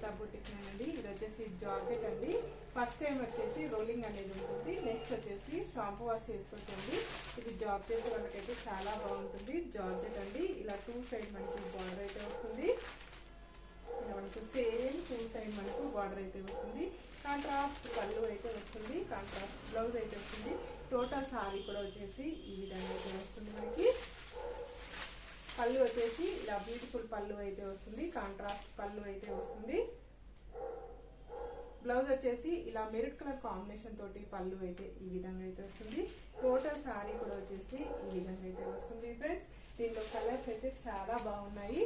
శ్వేత boutique అండి. ఇది వచ్చేసి జార్జెట్ అండి. ఫస్ట్ టైం వచ్చేసి రోలింగ్ అనేది ఉంటుంది. నెక్స్ట్ వచ్చేసి షాంపూ వాష్ చేసుకోవచ్చండి. ఇది జాబ్ చేసే వాళ్ళకైతే చాలా బాగుంటుంది. జార్జెట్ అండి. ఇలా 2 సైడ్ మనకి బార్డర్ అయితే వస్తుంది. ఇలా మనకు సేమ్ 2 సైడ్ మనకు బార్డర్ అయితే వస్తుంది. కాంట్రాస్ట్ పళ్ళు అయితే వస్తుంది. కాంట్రాస్ట్ బ్లౌజ్ అయితే వస్తుంది. టోటల్ సారీ కూడా వచ్చేసి ఈ విధంగా అయితే వస్తుంది. మనకి పళ్ళు వచ్చేసి ఇలా బ్యూటిఫుల్ పళ్ళు అయితే వస్తుంది. కాంట్రాస్ట్ పళ్ళు అయితే వస్తుంది. బ్లౌజ్ వచ్చేసి ఇలా మెరూన్ కలర్ కాంబినేషన్ తోటి పళ్ళు అయితే ఈ విధంగా అయితే వస్తుంది. టోటల్ సారీ కూడా వచ్చేసి ఈ విధంగా అయితే వస్తుంది ఫ్రెండ్స్. దీనిలో కలర్స్ అయితే చాలా బాగున్నాయి.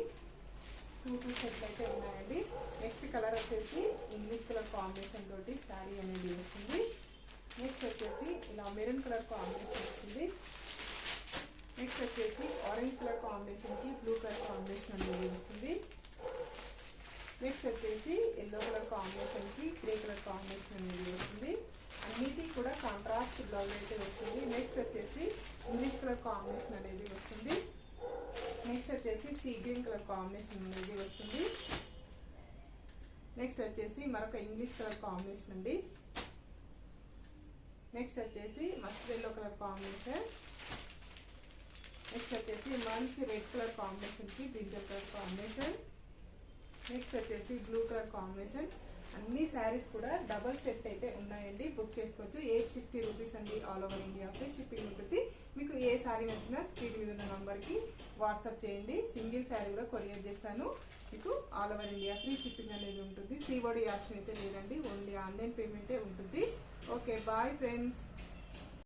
2 సెట్లు అయితే ఉన్నాయండి. నెక్స్ట్ కలర్ వచ్చేసి ఇంగ్లీష్ కలర్ కాంబినేషన్ తోటి సారీ అనేది వస్తుంది. నెక్స్ట్ వచ్చేసి ఇలా మెరూన్ కలర్ కాంబినేషన్ వస్తుంది. నెక్స్ట్ వచ్చేసి ఆరెంజ్ కలర్ కాంబినేషన్ కి బ్లూ కలర్ కాంబినేషన్ అనేది వస్తుంది. నెక్స్ట్ వచ్చేసి ఎల్లో కలర్ కాంబినేషన్ కి గ్రే కలర్ కాంబినేషన్ అనేది వస్తుంది. అన్నిటి కూడా కాంట్రాస్ట్ బ్లౌజ్ అయితే వస్తుంది. నెక్స్ట్ వచ్చేసి ఇంగ్లీష్ కలర్ కాంబినేషన్ అనేది వస్తుంది. నెక్స్ట్ వచ్చేసి సీ గ్రీన్ కలర్ కాంబినేషన్ అనేది వస్తుంది. నెక్స్ట్ వచ్చేసి మరొక ఇంగ్లీష్ కలర్ కాంబినేషన్ అండి. నెక్స్ట్ వచ్చేసి mustard yellow colour combination. Next వచ్చేసి మంచి రెడ్ కలర్ కాంబినేషన్ కి బ్రింజల్ కలర్ కాంబినేషన్. నెక్స్ట్ వచ్చేసి బ్లూ కలర్ కాంబినేషన్. అన్ని శారీస్ కూడా డబల్ సెట్ అయితే ఉన్నాయండి. బుక్ చేసుకోవచ్చు. 860 రూపీస్ అండి. All over India free shipping ఉంటుంది. మీకు ఏ శారీ నచ్చినా స్క్రీన్ మీద ఉన్న నంబర్కి వాట్సాప్ చేయండి. సింగిల్ శారీ కూడా కొరియర్ చేస్తాను. మీకు all over India free shipping అనేది ఉంటుంది. COD ఆప్షన్ అయితే లేదండి. ఓన్లీ ఆన్లైన్ పేమెంటే ఉంటుంది. Okay bye friends.